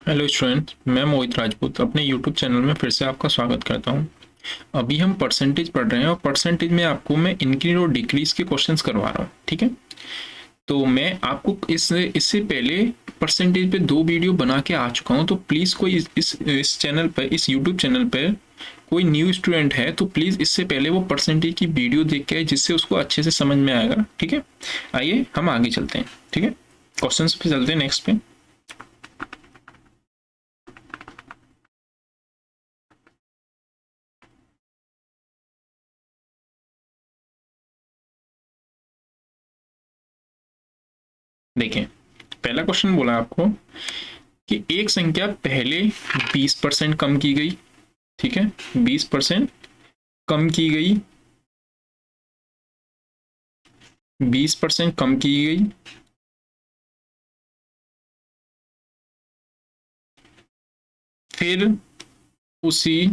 Hello student, मैं मोहित राजपूत अपने YouTube channel में फिर से आपका स्वागत करता हूं। अभी हम परसेंटेज पढ़ रहे हैं और परसेंटेज में आपको मैं इंक्रीज और डिक्रीज के क्वेश्चंस करवा रहा हूं। ठीक है, तो मैं आपको इससे पहले परसेंटेज पे 2 वीडियो बना के आ चुका हूं। तो प्लीज़ कोई इस चैनल पर, इस यूट्यूब चैनल पर कोई न्यू स्टूडेंट है तो प्लीज़ इससे पहले वो परसेंटेज की वीडियो देख के आए, जिससे उसको अच्छे से समझ में आएगा। ठीक है, आइए हम आगे चलते हैं। ठीक है, क्वेश्चंस पे चलते हैं, नेक्स्ट पे। देखें, पहला क्वेश्चन बोला आपको कि एक संख्या पहले 20% कम की गई। ठीक है, 20% कम की गई, 20% कम की गई, फिर उसी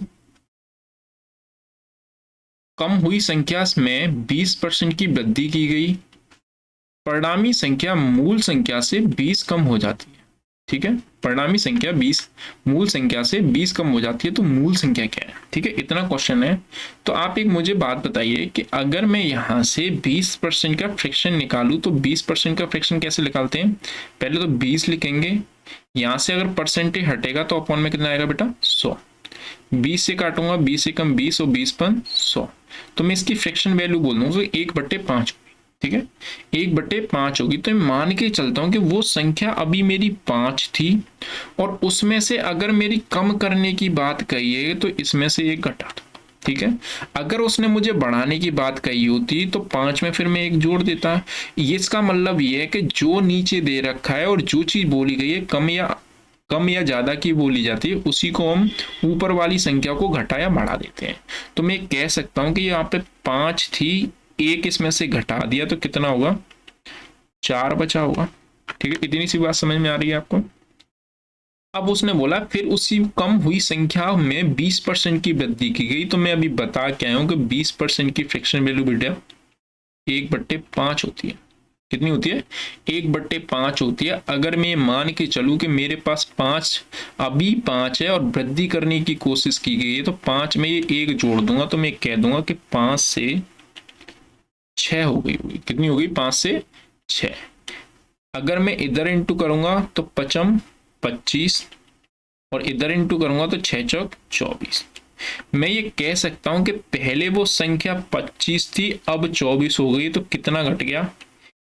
कम हुई संख्या में 20% की वृद्धि की गई। परिणामी संख्या मूल संख्या से 20 कम हो जाती है। ठीक है, परिणामी संख्या 20 मूल संख्या से 20 कम हो जाती है, तो मूल संख्या क्या है? ठीक है, इतना क्वेश्चन है। तो आप एक मुझे बात बताइए कि अगर मैं यहाँ से 20% का फ्रैक्शन निकालूं तो 20% का फ्रैक्शन कैसे निकालते हैं? पहले तो 20 लिखेंगे, यहाँ से अगर परसेंटेज हटेगा तो अपॉन में कितना आएगा बेटा? 100। 20 से काटूंगा, 20 से कम 20 और 20 पर 100, तो मैं इसकी फ्रैक्शन वैल्यू बोल दूंगा 1/5। ठीक है, 1/5 होगी। तो मैं मान के चलता हूं कि वो संख्या अभी मेरी 5 थी और उसमें से अगर मेरी कम करने की बात कही है तो इसमें से 1 घटा दो। ठीक है, अगर उसने मुझे बढ़ाने की बात कही होती तो 5 में फिर मैं 1 जोड़ देता। ये इसका मतलब ये है कि जो नीचे दे रखा है और जो चीज बोली गई है कम या ज्यादा की बोली जाती है, उसी को हम ऊपर वाली संख्या को घटा या बढ़ा देते हैं। तो मैं कह सकता हूं कि यहाँ पे 5 थी, 1 इसमें से घटा दिया तो कितना होगा? 4 बचा होगा। ठीक है, इतनी सी बात समझ में आ रही है आपको? अब उसने बोला फिर उसी कम हुई संख्या में 20% की वृद्धि की गई। तो मैं अभी बता के आया हूं कि 20% की फ्रैक्शन वैल्यू बेटा 1/5 होती है। कितनी होती है? 1/5 होती है। अगर मैं मान के चलूं कि मेरे पास 5 अभी 5 है और वृद्धि करने की कोशिश की गई है, तो 5 में ये 1 जोड़ दूंगा तो मैं कह दूंगा कि 5 से 6 हो गई होगी। कितनी होगी? 5 से 6। अगर मैं इधर इंटू करूंगा तो 5 25 और इधर इंटू करूंगा तो 6 चौक 24। मैं ये कह सकता हूं कि पहले वो संख्या 25 थी, अब 24 हो गई। तो कितना घट गया?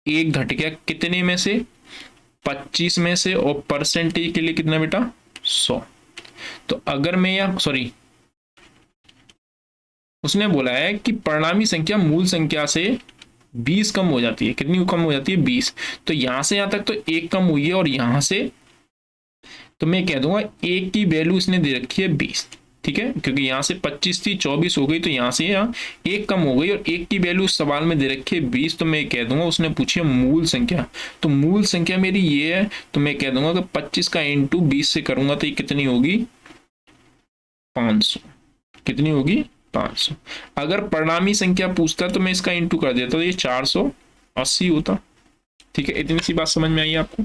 1 घट गया। कितने में से? 25 में से। और परसेंटेज के लिए कितना बेटा? 100। तो अगर मैं यहाँ सॉरी, उसने बोला है कि परिणामी संख्या मूल संख्या से 20 कम हो जाती है। कितनी कम हो जाती है? 20। तो यहां से यहां तक तो 1 कम हुई है और यहां से तो मैं कह दूंगा 1 की वैल्यू इसने दे रखी है 20। ठीक है, क्योंकि यहां से 25 थी, 24 हो गई, तो यहां से यहाँ 1 कम हो गई और 1 की वैल्यू सवाल में दे रखी है 20। तो मैं कह दूंगा उसने पूछी है मूल संख्या, तो मूल संख्या मेरी ये है। तो मैं कह दूंगा कि 25 का इंटू 20 से करूंगा तो ये कितनी होगी? 500। कितनी होगी? 500। अगर परिणामी संख्या पूछता तो मैं इसका इंटू कर देता तो ये 480 होता। ठीक है, इतनी सी बात समझ में आई आपको?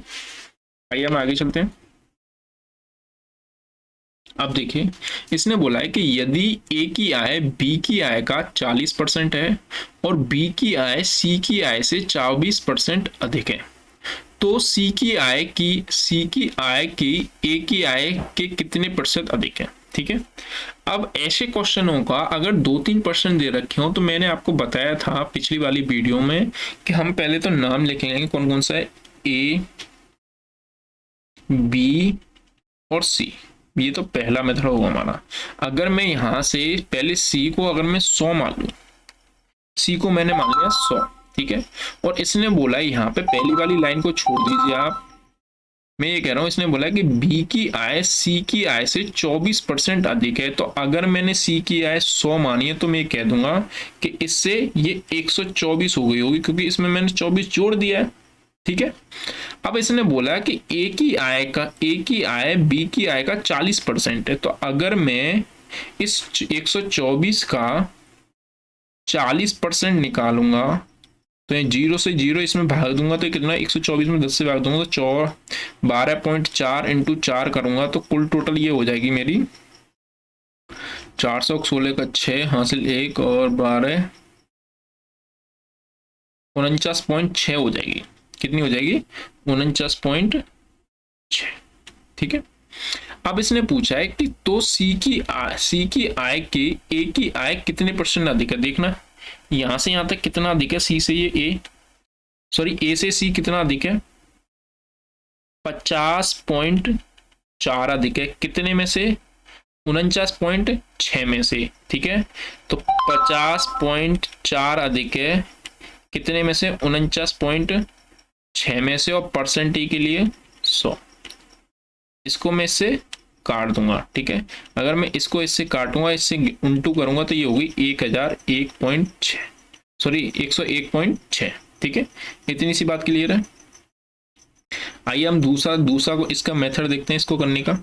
आइए हम आगे चलते हैं। अब देखिए, इसने बोला है कि यदि ए की आय बी की आय का 40% है और बी की आय सी की आय से 24% अधिक है, तो सी की आय की ए की आय के कितने प्रतिशत अधिक है? ठीक है, अब ऐसे क्वेश्चनों का अगर 2-3% दे रखे हो तो मैंने आपको बताया था पिछली वाली वीडियो में कि हम पहले तो नाम लिखेंगे कौन कौन सा है, ए बी और सी। ये तो पहला मेथड होगा हमारा। अगर मैं यहां से पहले सी को अगर मैं 100 मान लू, सी को मैंने मान लिया 100। ठीक है, और इसने बोला यहाँ पे पहली वाली लाइन को छोड़ दीजिए आप, मैं ये कह रहा हूं इसने बोला कि बी की आय सी की आय से 24% अधिक है। तो अगर मैंने सी की आय 100 मानी है तो मैं कह दूंगा कि इससे ये 124 हो गई होगी, क्योंकि इसमें मैंने 24 जोड़ दिया है। ठीक है, अब इसने बोला कि ए की आय बी की आय का 40% है। तो अगर मैं इस 124 का 40% निकालूंगा तो ये 0 से 0 इसमें भाग दूंगा तो कितना, 124 में 10 से भाग दूंगा तो 12.4 इंटू 4 करूंगा तो कुल टोटल ये हो जाएगी मेरी 416 का 6 हासिल 1 और 12 49.6 हो जाएगी। कितनी हो जाएगी, 49.6। ठीक है। अब इसने पूछा है कि तो सी की आय के ए की आय कितने परसेंट अधिक है। देखना यहां से यहां तक कितना अधिक है, सी से ये ए से सी कितना अधिक है, 50.4 अधिक है। कितने में से, 49.6 में से। ठीक है, तो 50.4 अधिक है कितने में से, 49.6 में से, और परसेंट के लिए 100। इसको मैं इससे काट दूंगा। ठीक है, अगर मैं इसको इससे काटूंगा, इससे उल्टू करूंगा तो ये होगी 1001.6, सॉरी 101.6। ठीक है, इतनी सी बात क्लियर है। आइए हम दूसरा को इसका मेथड देखते हैं इसको करने का।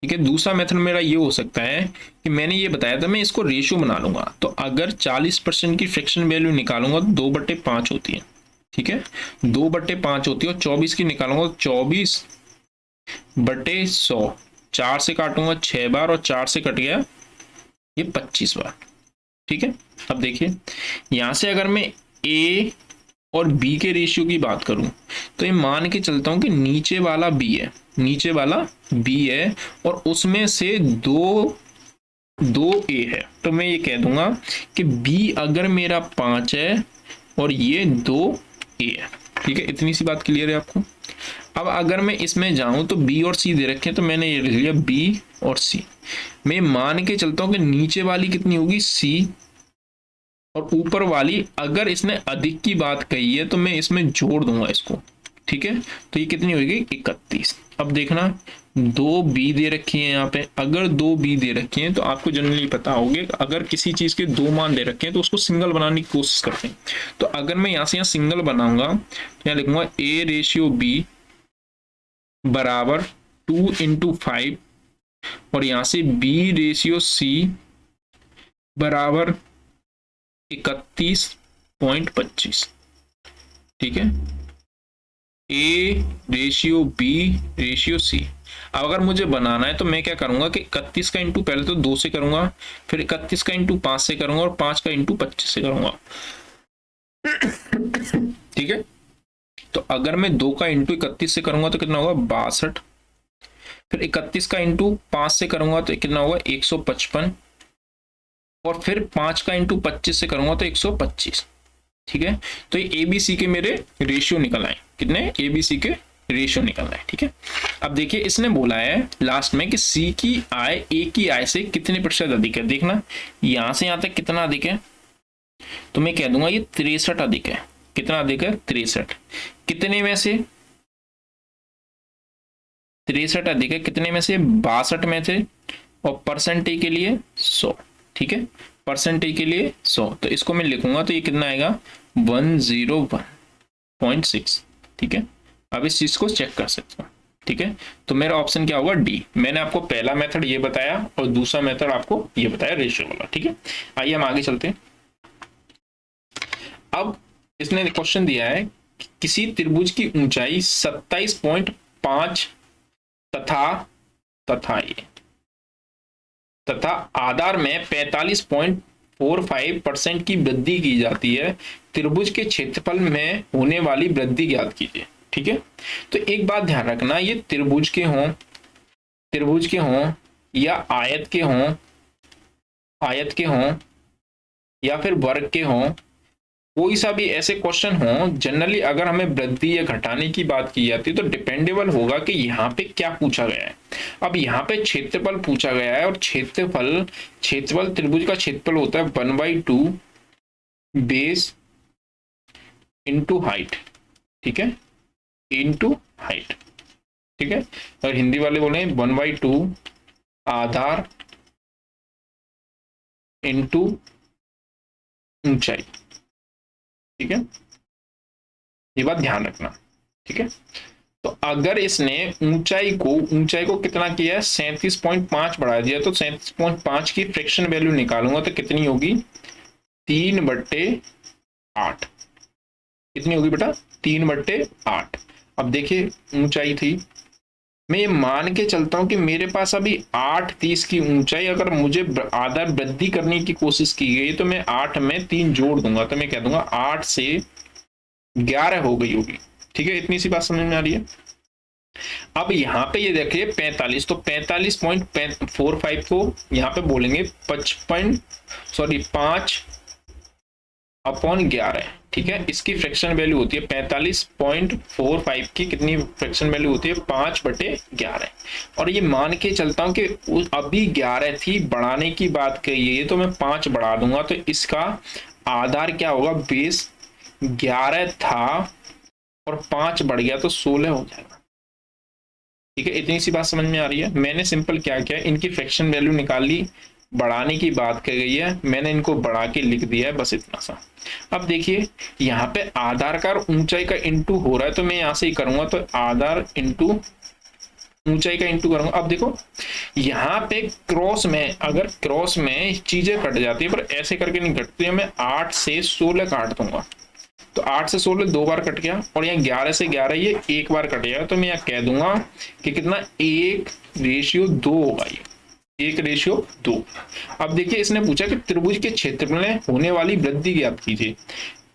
ठीक है, दूसरा मेथड मेरा ये हो सकता है कि मैंने ये बताया था मैं इसको रेशियो बना लूंगा। तो अगर 40% की फ्रैक्शन वैल्यू निकालूंगा तो 2/5 होती है। ठीक है, 2/5 होती है, और 24 की निकालूंगा तो 24/100। 4 से काटूंगा 6 बार और 4 से कट गया ये 25 बार। ठीक है, अब देखिए यहां से अगर मैं ए और बी के रेशियो की बात करूं तो ये मान के चलता हूं कि नीचे वाला बी है, नीचे वाला बी है, और उसमें से दो ए है। तो मैं ये कह दूंगा कि बी अगर मेरा 5 है और ये 2 ए है। ठीक है, इतनी सी बात क्लियर है आपको। अब अगर मैं इसमें जाऊं तो बी और सी दे रखे हैं, तो मैंने ये लिख लिया बी और सी। मैं मान के चलता हूं कि नीचे वाली कितनी होगी, सी, और ऊपर वाली अगर इसने अधिक की बात कही है तो मैं इसमें जोड़ दूंगा इसको। ठीक है, तो ये कितनी होगी, 31। अब देखना 2 बी दे रखी है यहाँ पे। अगर 2 बी दे रखी है तो आपको जनरली पता होगा अगर किसी चीज के 2 मान दे रखे हैं तो उसको सिंगल बनाने की कोशिश करते हैं। तो अगर मैं यहाँ से यहाँ सिंगल बनाऊंगा तो यहाँ लिखूंगा ए रेशियो बी बराबर 2 इंटू 5, और यहाँ से बी रेशियो सी बराबर 31.25। ठीक है, A ratio B ratio C. अब अगर मुझे बनाना है तो मैं क्या करूंगा कि 31 का इंटू पहले तो 2 से करूंगा, फिर 31 का इंटू 5 से करूंगा, और 5 का इंटू 25 से करूंगा। ठीक है, तो अगर मैं 2 का इंटू 31 से करूंगा तो कितना होगा, 62। फिर 31 का इंटू 5 से करूंगा तो कितना होगा, 155, और फिर 5 का इंटू 25 से करूंगा तो 125। ठीक है, तो ये एबीसी के मेरे रेशियो निकल आए। कितने, एबीसी के रेशियो निकल आए। ठीक है, अब देखिए इसने बोला है लास्ट में कि सी की आय ए की आय से कितने प्रतिशत अधिक है। देखना यहां से यहां तक कितना अधिक है, तो मैं कह दूंगा ये 63 अधिक है। कितना अधिक है, 63। कितने में से, 63 अधिक है कितने में से, 62 में से, और परसेंटेज के लिए 100। ठीक है, परसेंटेज के लिए 100, तो इसको मैं लिखूंगा तो ये कितना आएगा, 101.6। ठीक है, अब इस चीज को चेक कर सकते हो। ठीक है, तो मेरा ऑप्शन क्या होगा, डी। मैंने आपको पहला मेथड ये बताया और दूसरा मेथड आपको ये बताया रेशियो वाला। ठीक है, आइए हम आगे चलते हैं। अब इसने क्वेश्चन दिया है कि किसी त्रिभुज की ऊंचाई 27.5 तथा आधार में 45.45% की वृद्धि की जाती है। त्रिभुज के क्षेत्रफल में होने वाली वृद्धि ज्ञात कीजिए। ठीक है, तो एक बात ध्यान रखना, ये त्रिभुज के हों या आयत के हों या फिर वर्ग के हों, कोई सा भी ऐसे क्वेश्चन हो, जनरली अगर हमें वृद्धि या घटाने की बात की जाती है तो डिपेंडेबल होगा कि यहाँ पे क्या पूछा गया है। अब यहाँ पे क्षेत्रफल पूछा गया है, और क्षेत्रफल त्रिभुज का क्षेत्रफल होता है 1/2 बेस इंटू हाइट। ठीक है, इंटू हाइट। ठीक है, और हिंदी वाले बोले 1/2 आधार इंटू ऊंचाई। ठीक है, ये बात ध्यान रखना। ठीक है, तो तो अगर इसने ऊंचाई को कितना किया है, 37.5 बढ़ा दिया, तो 37.5 की फ्रैक्शन वैल्यू निकालूंगा तो कितनी होगी, 3/8। कितनी होगी बेटा, 3/8। अब देखिए ऊंचाई थी, मैं ये मान के चलता हूं कि मेरे पास अभी 8 थी इसकी ऊंचाई, अगर मुझे आधार वृद्धि करने की कोशिश की गई तो मैं 8 में 3 जोड़ दूंगा, तो मैं कह दूंगा 8 से 11 हो गई होगी। ठीक है, इतनी सी बात समझ में आ रही है। अब यहाँ पे ये देखिए 45, तो 45.45 को यहाँ पे बोलेंगे 5/11। ठीक है, इसकी फ्रैक्शन वैल्यू होती है 45.45 की कितनी फ्रैक्शन वैल्यू होती है, 5/11। और ये मान के चलता हूं कि अभी 11 थी, बढ़ाने की बात कही है तो मैं 5 बढ़ा दूंगा, तो इसका आधार क्या होगा, बेस 11 था और 5 बढ़ गया तो 16 हो जाएगा। ठीक है, इतनी सी बात समझ में आ रही है। मैंने सिंपल क्या किया, इनकी फ्रैक्शन वैल्यू निकाल ली, बढ़ाने की बात कही गई है, मैंने इनको बढ़ा के लिख दिया है, बस इतना सा। अब देखिए यहाँ पे आधार का ऊंचाई का इंटू हो रहा है, तो मैं यहां से ही करूंगा, तो आधार इंटू ऊंचाई का इंटू करूंगा। अब देखो यहाँ पे क्रॉस में, अगर क्रॉस में चीजें कट जाती है पर ऐसे करके नहीं कटती है, मैं 8 से 16 काट दूंगा, तो 8 से 16 2 बार कट गया, और यहाँ 11 से 11 ये एक बार कट गया, तो मैं यहाँ कह दूंगा कि कितना, 1/2 होगा, ये 1/2। अब देखिए इसने पूछा कि त्रिभुज के क्षेत्रफल में होने वाली वृद्धि ज्ञात कीजिए।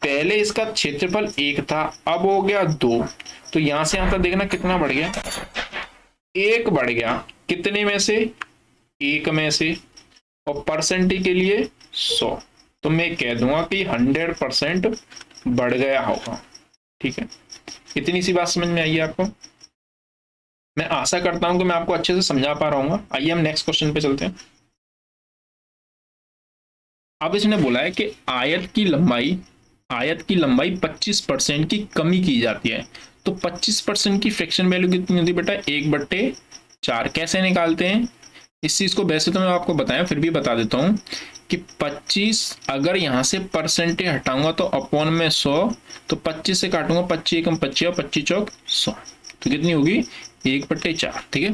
पहले इसका क्षेत्रफल 1 था, अब हो गया 2, तो यहां से यहां तक देखना कितना बढ़ गया, 1 बढ़ गया, कितने में से, 1 में से, और परसेंटेज के लिए 100, तो मैं कह दूंगा कि 100% बढ़ गया होगा। ठीक है, इतनी सी बात समझ में आई है आपको। मैं आशा करता हूं कि मैं आपको अच्छे से समझा पा रहा हूँ। आइए हम नेक्स्ट क्वेश्चन पे चलते हैं। अब इसने बोला है कि आयत की लंबाई 25% की कमी की जाती है, तो 25% की फ्रैक्शन वैल्यू कितनी होती है बेटा, 1/4। कैसे निकालते हैं इस चीज को, वैसे तो मैं आपको बताया, फिर भी बता देता हूं कि 25 अगर यहां से परसेंटेज हटाऊंगा तो अपॉन में 100, तो 25 से काटूंगा, 25 एकम 25 और 25 चौक 100, तो कितनी होगी, 1/4। ठीक है,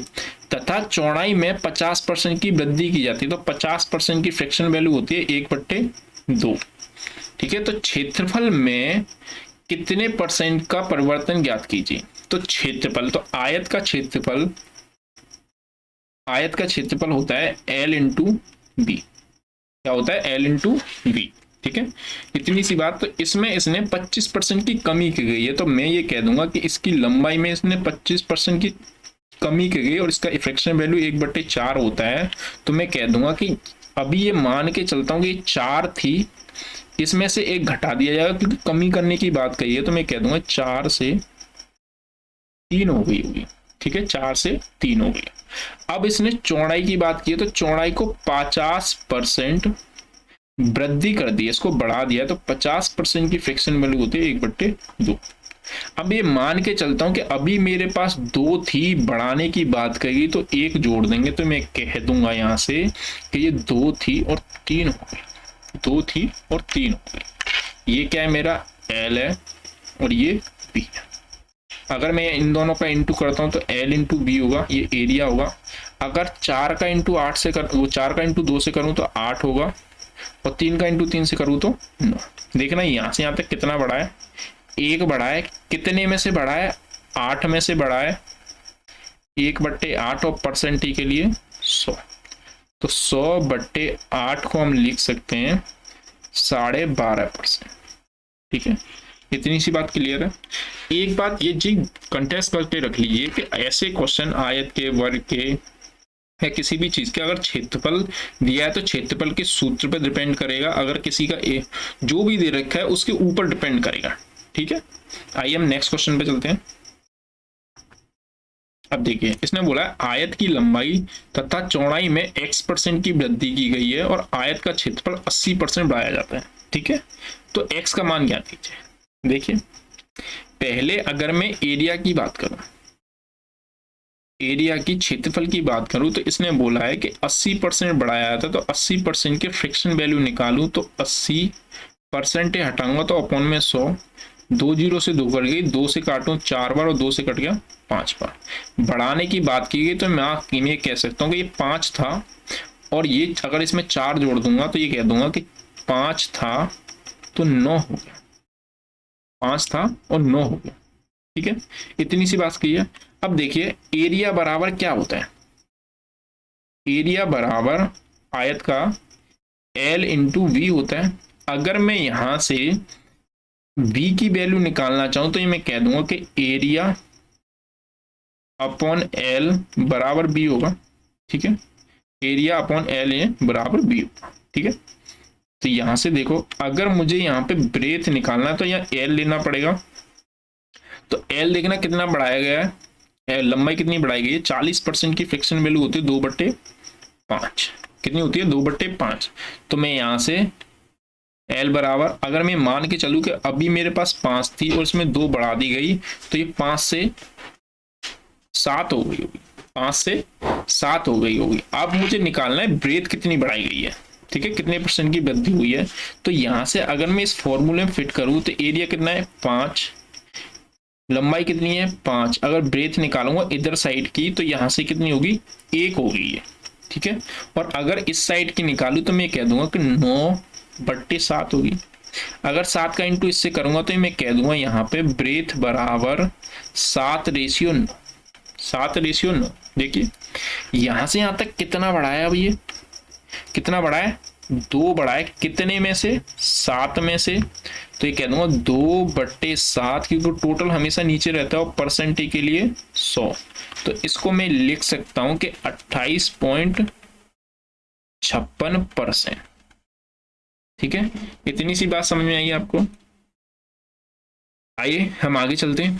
तथा चौड़ाई में 50% की वृद्धि की जाती है, तो 50% की फ्रैक्शन वैल्यू होती है 1/2। ठीक है, तो क्षेत्रफल में कितने परसेंट का परिवर्तन ज्ञात कीजिए। तो क्षेत्रफल, तो आयत का क्षेत्रफल होता है L इंटू बी। क्या होता है, L इंटू बी। ठीक है, इतनी सी बात। तो इसमें इसने 25% की कमी की गई है, तो मैं ये कह दूंगा कि इसकी लंबाई में इसने 25% की कमी की गई और इसका फ्रैक्शन वैल्यू 1/4 होता है, तो मैं कह दूंगा कि अभी ये मान के चलता हूं कि 4 थी, इसमें से 1 घटा दिया जाएगा क्योंकि कमी करने की बात कही है, तो मैं कह दूंगा 4 से 3 हो गई होगी। ठीक है, 4 से 3 हो गई। अब इसने चौड़ाई की बात की है, तो चौड़ाई को 50% वृद्धि कर दी, इसको बढ़ा दिया, तो 50% की फ्रैक्शन वैल्यू होती है 1/2। अब ये मान के चलता हूं कि अभी मेरे पास 2 थी, बढ़ाने की बात कही तो 1 जोड़ देंगे, तो मैं कह दूंगा यहां से कि ये 2 थी और 3 हो गई, 2 थी और 3 हो गई। ये क्या है, मेरा L है और ये B है। अगर मैं इन दोनों का इंटू करता हूं तो L इंटू बी होगा, ये एरिया होगा। अगर 4 का इंटू 8 से कर, वो 4 का इंटू 2 से करूं तो 8 होगा, और 3 का इंटू 3 से करूं तो 9। देखना यहां से यहां तक कितना बढ़ा है, 1 बढ़ा है, कितने में से बढ़ा है, 8 में से बढ़ा है, 1/8, और परसेंटेज के लिए 100, तो 100/8 को हम लिख सकते हैं 12.5%। ठीक है, इतनी सी बात क्लियर है। एक बात ये जी कंटेस्ट करके रख लीजिए कि ऐसे क्वेश्चन आयत के, वर्ग के या किसी भी चीज के, अगर क्षेत्रफल दिया है तो क्षेत्रफल के सूत्र पर डिपेंड करेगा, अगर किसी का जो भी दे रखा है उसके ऊपर डिपेंड करेगा। ठीक है, आइए हम नेक्स्ट क्वेश्चन पे चलते हैं। अब देखिए इसने बोला है आयत की लंबाई तथा चौड़ाई में x% की वृद्धि की गई है और आयत का क्षेत्रफल 80% बढ़ाया जाता है। ठीक है, तो x का मान ज्ञात कीजिए। देखिए पहले अगर मैं एरिया की बात करूं, एरिया की क्षेत्रफल की बात करूं, तो इसने बोला है कि 80% बढ़ाया था, तो 80% के फ्रैक्शन वैल्यू निकालूं तो 80% हटाऊंगा तो अपॉन में 100, दो जीरो से 2 कट गई, 2 से काटूं 4 बार और 2 से कट गया 5 बार। बढ़ाने की बात की गई तो मैं ये कह सकता हूँ कि ये 5 था और ये अगर इसमें 4 जोड़ दूंगा तो ये कह दूंगा कि 5 था तो 9 हो गया, 5 था और 9 हो गया। ठीक है, इतनी सी बात की है। अब देखिए एरिया बराबर क्या होता है, एरिया बराबर आयत का L इंटू वी होता है। अगर मैं यहां से v की वैल्यू निकालना चाहूं तो ये मैं कह दूंगा कि एरिया अपॉन L बराबर b होगा। ठीक है, एरिया अपॉन L ये बराबर b होगा। ठीक है, तो यहां से देखो अगर मुझे यहाँ पे ब्रेथ निकालना है तो यहाँ L लेना पड़ेगा। तो L देखना कितना बढ़ाया गया है, लंबाई कितनी बढ़ाई गई है, 40% की फ्रिक्शन वैल्यू होती है 2/5। कितनी होती है, 2/5। तो मैं यहाँ से L बराबर, अगर मैं मान के चलूँ कि अभी मेरे पास 5 थी और इसमें 2 बढ़ा दी गई तो ये 5 से 7 हो गई होगी, 5 से 7 हो गई होगी। अब मुझे निकालना है ब्रेथ कितनी बढ़ाई गई है। ठीक है, कितने % की वृद्धि हुई है। तो यहां से अगर मैं इस फॉर्मूले में फिट करूं तो एरिया कितना है 5, लंबाई कितनी है 5, अगर ब्रेथ निकालूंगा इधर साइड की तो यहां से कितनी होगी 1 हो गई है। ठीक है, और अगर इस साइड की निकालू तो मैं कह दूंगा कि 9/7 होगी। अगर 7 का इंटू इससे करूंगा तो मैं कह दूंगा यहाँ पे ब्रेथ बराबर 7/9, 7/9। देखिए यहां से यहां तक कितना बढ़ाया, अब ये कितना बढ़ा है, 2 बढ़ा है, कितने में से 7 में से। तो ये कह दूंगा 2/7, क्योंकि टोटल हमेशा नीचे रहता है और परसेंट के लिए 100। तो इसको मैं लिख सकता हूं कि 28.56%। ठीक है, इतनी सी बात समझ में आई आपको। आइए हम आगे चलते हैं।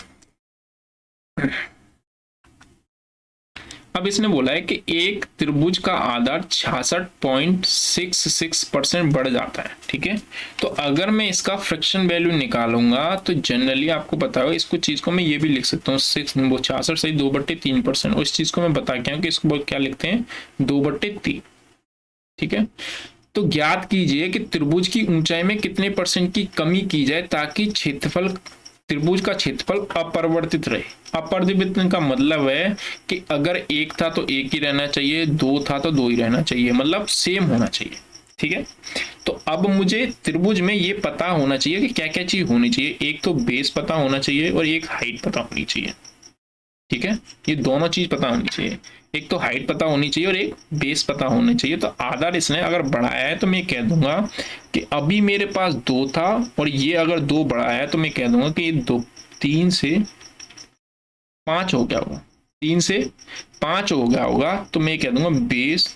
अब इसने बोला है कि एक त्रिभुज का आधार 66.66% बढ़ जाता है। ठीक है, तो अगर मैं इसका फ्रिक्शन वैल्यू निकालूंगा तो जनरली आपको पता होगा, इसको चीज को मैं ये भी लिख सकता हूँ 66 सही 2/3%, और इस चीज को मैं बता के आऊँ कि इसको क्या लिखते हैं 2/3। ठीक है, तो ज्ञात कीजिए कि त्रिभुज की ऊंचाई में कितने % की कमी की जाए ताकि क्षेत्रफल, त्रिभुज का क्षेत्रफल अपरिवर्तित रहे। अपरिवर्तित का मतलब है कि अगर 1 था तो 1 ही रहना चाहिए, 2 था तो 2 ही रहना चाहिए, मतलब सेम होना चाहिए। ठीक है, तो अब मुझे त्रिभुज में ये पता होना चाहिए कि क्या क्या चीज होनी चाहिए। एक तो बेस पता होना चाहिए और एक हाइट पता होनी चाहिए। ठीक है, ये दोनों चीज पता होनी चाहिए, एक तो हाइट पता होनी चाहिए और एक बेस पता होना चाहिए। तो आधार इसने अगर बढ़ाया है तो मैं कह दूंगा कि अभी मेरे पास 2 था और ये अगर 2 बढ़ाया है तो मैं कह दूंगा कि ये 3 से 5 हो गया होगा, 3 से 5 हो गया होगा। तो मैं कह दूंगा बेस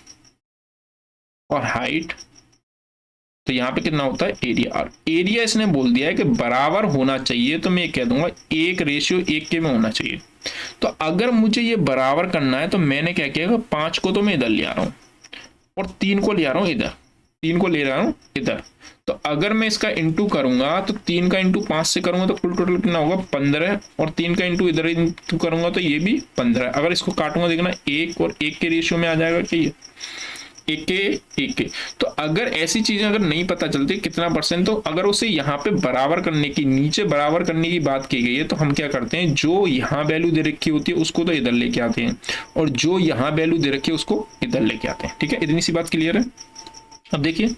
और हाइट, तो यहाँ पे कितना होता है एरिया। और एरिया इसने बोल दिया है कि बराबर होना चाहिए, तो मैं कह दूंगा 1:1 के में होना चाहिए। तो अगर मुझे ये बराबर करना है तो मैंने क्या किया, 5 को तो मैं इधर ले आ रहा हूँ और 3 को ले आ रहा हूँ इधर, 3 को ले रहा हूँ इधर। तो अगर मैं इसका इंटू करूंगा तो 3 का इंटू 5 से करूंगा तो कुल टोटल कितना होगा 15, और 3 का इंटू इधर इंटू करूंगा तो ये भी 15। अगर इसको काटूंगा देखना 1 और 1 के रेशियो में आ जाएगा कि ये 1 के। तो अगर ऐसी चीजें अगर नहीं पता चलती कितना %, तो अगर उसे यहाँ पे बराबर करने की, नीचे बराबर करने की बात की गई है तो हम क्या करते हैं, जो यहाँ वैल्यू दे रखी होती है उसको तो इधर लेके आते हैं और जो यहाँ वैल्यू दे रखी है उसको इधर लेके आते हैं। ठीक है, इतनी सी बात क्लियर है। अब देखिए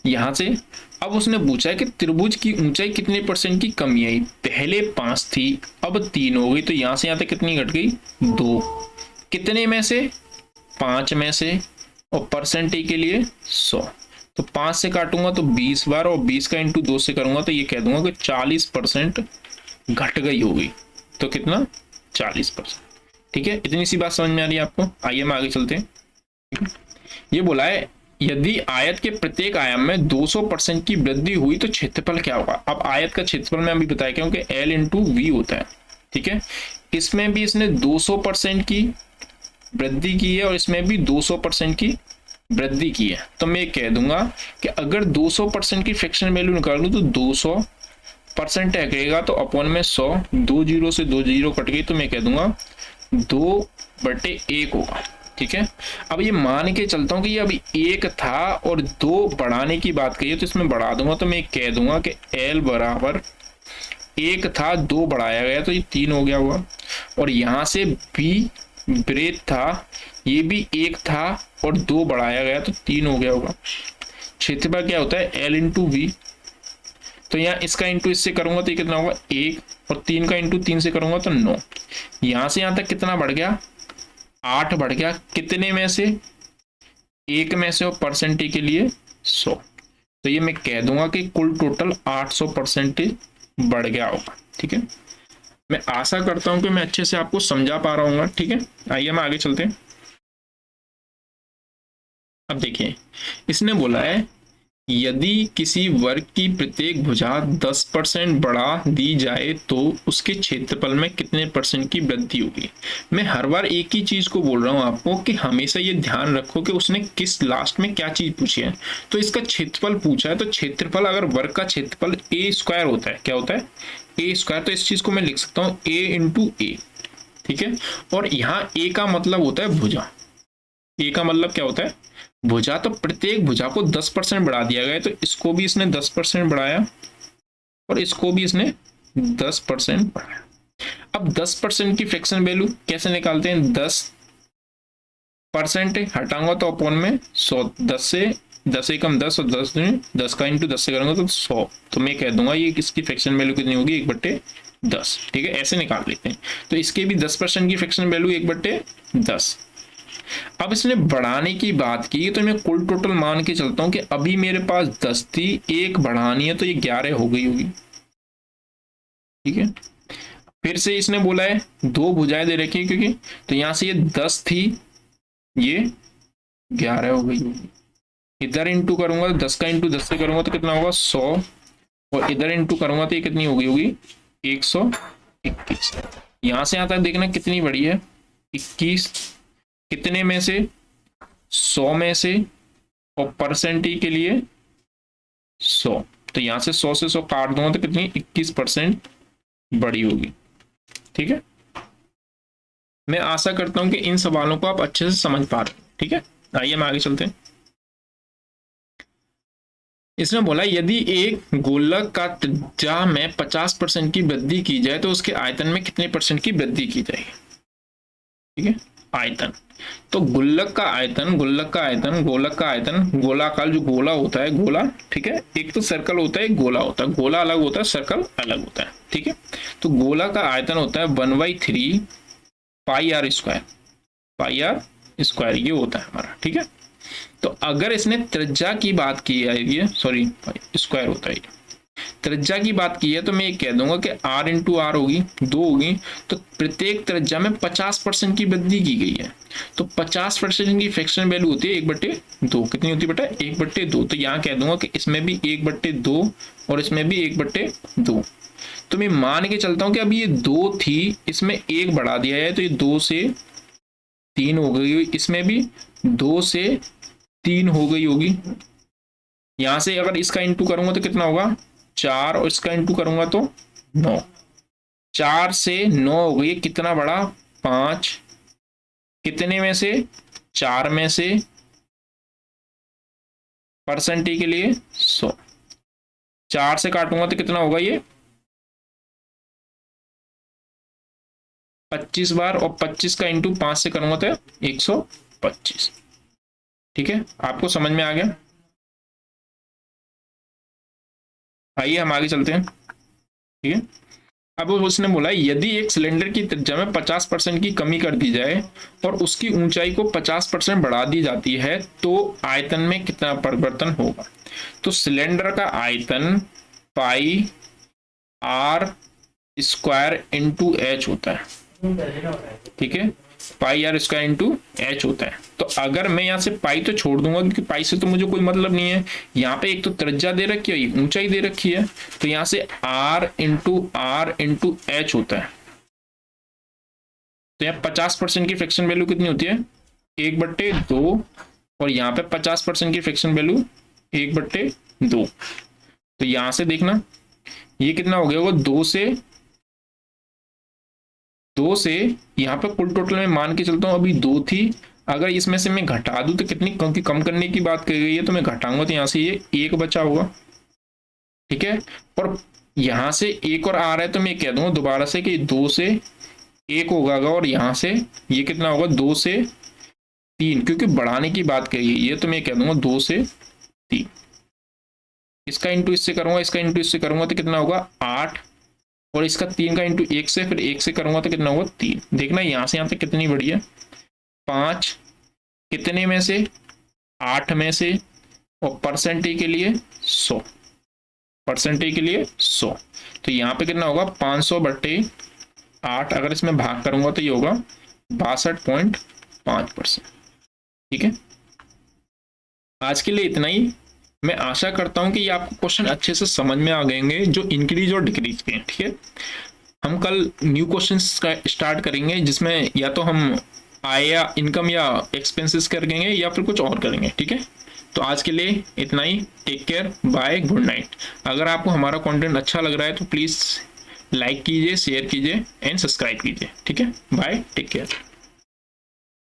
यहां से अब उसने पूछा है कि त्रिभुज की ऊंचाई कितने % की कमी आई। पहले 5 थी अब 3 हो गई, तो यहां से यहां तक कितनी घट गई 2। कितने में से 5 में से, और % के लिए 100। तो 5 से काटूंगा तो 20 बार और 20 का इंटू 2 से करूंगा तो ये कह दूंगा कि 40% घट गई होगी। तो कितना 40%। ठीक है, इतनी सी बात समझ में आ रही है आपको। आइए हम आगे चलते हैं। ये बोला है यदि आयत के प्रत्येक आयाम में 200% की वृद्धि हुई तो क्षेत्रफल क्या होगा। अब आयत का क्षेत्रफल मैं अभी बताया क्योंकि L इंटू वी होता है। ठीक है, इसमें भी इसने 200% की वृद्धि की है और इसमें भी 200% की वृद्धि की है। तो मैं कह दूंगा कि अगर 200% की फ्रैक्शन वैल्यू निकालूं तो 200% रहेगा तो अपॉन में 100, 2 जीरो से 2 जीरो कट गई तो मैं कह दूंगा 2/1 होगा। ठीक है, अब ये मान के चलता हूं कि ये अभी 1 था और 2 बढ़ाने की बात कही है तो इसमें बढ़ा दूंगा तो मैं कह दूंगा कि L बराबर एक था, 2 बढ़ाया गया तो ये 3 हो गया होगा। और यहाँ से बी ब्रेथ था, ये भी 1 था और 2 बढ़ाया गया तो 3 हो गया होगा। क्षेत्रफल क्या होता है, L इंटू वी। तो यहाँ इसका इंटू इससे करूंगा तो ये कितना होगा 1, और 3 का इंटू 3 से करूंगा तो 9। यहाँ से यहाँ तक कितना बढ़ गया, 8 बढ़ गया। कितने में से, 1 में से, और परसेंटेज के लिए 100। तो ये मैं कह दूंगा कि कुल टोटल 800% बढ़ गया होगा। ठीक है, मैं आशा करता हूं कि मैं अच्छे से आपको समझा पा रहा हूँ। ठीक है, आइए हम आगे चलते हैं। अब देखिए, इसने बोला है यदि किसी वर्ग की प्रत्येक भुजा 10% बढ़ा दी जाए तो उसके क्षेत्रफल में कितने % की वृद्धि होगी। मैं हर बार एक ही चीज को बोल रहा हूं आपको कि हमेशा ये ध्यान रखो कि उसने किस लास्ट में क्या चीज पूछी है। तो इसका क्षेत्रफल पूछा है, तो क्षेत्रफल अगर वर्ग का क्षेत्रफल ए स्क्वायर होता है, क्या होता है, ए स्क्वायर, तो इस चीज को मैं लिख सकता हूँ ए इंटू ए। ठीक है, और यहाँ ए का मतलब होता है भुजा। ए का मतलब क्या होता है, भुजा। तो प्रत्येक भुजा को 10% बढ़ा दिया गया, तो इसको भी इसने 10% बढ़ाया और इसको भी इसने 10% बढ़ाया। अब 10% की फ्रैक्शन वैल्यू कैसे निकालते हैं, 10% हटाऊंगा तो अपॉन में 100, 10 से 10 एकम 10 और 10 का इंटू 10 से करूंगा तो 100। तो मैं कह दूंगा ये इसकी फ्रैक्शन वैल्यू कितनी होगी, 1/10। ठीक है, ऐसे निकाल लेते हैं। तो इसके भी 10% की फ्रैक्शन वैल्यू 1/10। अब इसने बढ़ाने की बात की, तो मैं कुल टोटल मान के चलता हूं कि अभी मेरे पास 10 थी, 1 बढ़ानी है तो ये 11 हो गई होगी। ठीक है, फिर से इसने बोला है 2 भुजाएं दे रखी है क्योंकि, तो यहां से ये 10 थी, ये 11 हो गई होगी। इधर इंटू करूंगा, 10 का इंटू 10 से करूंगा तो कितना होगा 100, और इधर इंटू करूंगा तो ये कितनी हो गई होगी 121। यहां से यहां तक देखना कितनी बड़ी है, 21। कितने में से, 100 में से, और परसेंटेज के लिए 100। तो यहां से 100 से 100 काट दूंगा तो कितनी 21% बड़ी होगी। ठीक है, मैं आशा करता हूं कि इन सवालों को आप अच्छे से समझ पा रहे हैं। ठीक है, आइए हम आगे चलते हैं। इसने बोला यदि एक गोलक का त्रिज्या में 50% की वृद्धि की जाए तो उसके आयतन में कितने % की वृद्धि की जाएगी। ठीक है, आयतन, तो गोलक का आयतन, गोलाकार जो गोला होता है, गोला, ठीक है, एक तो सर्कल होता है, एक गोला होता है, गोला अलग होता है, सर्कल अलग होता है। ठीक है, तो गोला का आयतन होता है 1/3 पाई आर स्क्वायर, ये होता है हमारा। ठीक है, तो अगर इसने त्रिज्या की बात की है, ये सॉरी स्क्वायर होता है, त्रिज्या की बात की है, तो मैं ये कह दूंगा कि r इंटू आर होगी, 2 होगी। तो प्रत्येक त्रिज्या में 50% की वृद्धि की गई है, तो 50% की फ्रैक्शन वैल्यू होती है 1/2। कितनी होती है बेटा, 1/2। तो यहाँ कह दूंगा कि इसमें भी 1/2 और इसमें भी 1/2। तो मैं मान के चलता हूं कि अभी ये 2 थी, इसमें 1 बढ़ा दिया है तो ये 2 से 3 हो गई, इसमें भी 2 से 3 हो गई होगी। यहां से अगर इसका इंटू करूंगा तो कितना होगा 4, और इसका इंटू करूंगा तो 9। 4 से 9 हो गई, कितना बड़ा 5। कितने में से, 4 में से, परसेंटेज के लिए 100। 4 से काटूंगा तो कितना होगा ये 25 बार, और 25 का इंटू 5 से करूंगा तो 125। ठीक है, आपको समझ में आ गया। आइए हम आगे चलते हैं। ठीक है, अब उसने बोला यदि एक सिलेंडर की त्रिज्या में 50% की कमी कर दी जाए और उसकी ऊंचाई को 50% बढ़ा दी जाती है तो आयतन में कितना परिवर्तन होगा। तो सिलेंडर का आयतन पाई आर स्क्वायर इंटू एच होता है। ठीक है, पाई आर स्क्वायर इंटू एच होता है। तो अगर मैं यहाँ से पाई तो छोड़ दूंगा क्योंकि पाई से तो मुझे कोई मतलब नहीं है। यहाँ पे एक तो त्रिज्या दे रखी है, एक ऊंचाई दे रखी है, तो यहाँ से आर इंटू एच होता है। तो यहाँ 50% की फ्रैक्शन वैल्यू कितनी होती है 1/2, और यहाँ पे 50% की फ्रैक्शन वैल्यू 1/2। तो यहां से देखना ये कितना हो गया होगा 2 से यहाँ पे कुल टोटल में मान के चलता हूँ अभी 2 थी, अगर इसमें से मैं घटा दूं तो कितनी कम करने की बात कही गई है, तो मैं घटाऊंगा तो यहाँ से ये 1 बचा होगा। ठीक है, और यहां से एक और आ रहा है तो मैं कह दूंगा दोबारा से कि 2 से 1 होगा, और यहां से ये कितना होगा 2 से 3, क्योंकि बढ़ाने की बात कही है ये, तो मैं कह दूंगा 2 से 3। इसका इंटू इससे करूंगा, इसका इंटू इससे करूंगा तो कितना होगा 8, और इसका 3 का इंटू 1 से, फिर 1 से करूंगा तो कितना होगा 3। देखना यहां से यहां तक कितनी बड़ी है, 5 कितने में से, 8 में से, और परसेंटेज के लिए 100, परसेंटेज के लिए 100। तो यहाँ पे कितना होगा 500/8, अगर इसमें भाग करूंगा तो ये होगा 62.5%। ठीक है, आज के लिए इतना ही। मैं आशा करता हूं कि ये आपको क्वेश्चन अच्छे से समझ में आ गएंगे जो इंक्रीज और डिक्रीज के हैं। ठीक है, हम कल न्यू क्वेश्चन स्टार्ट करेंगे जिसमें या तो हम आय या इनकम या एक्सपेंसेस करेंगे या फिर कुछ और करेंगे। ठीक है, तो आज के लिए इतना ही। Take care, bye, good night. अगर आपको हमारा कंटेंट अच्छा लग रहा है तो प्लीज़ लाइक कीजिए, शेयर कीजिए एंड सब्सक्राइब कीजिए। ठीक है, बाय, टेक केयर।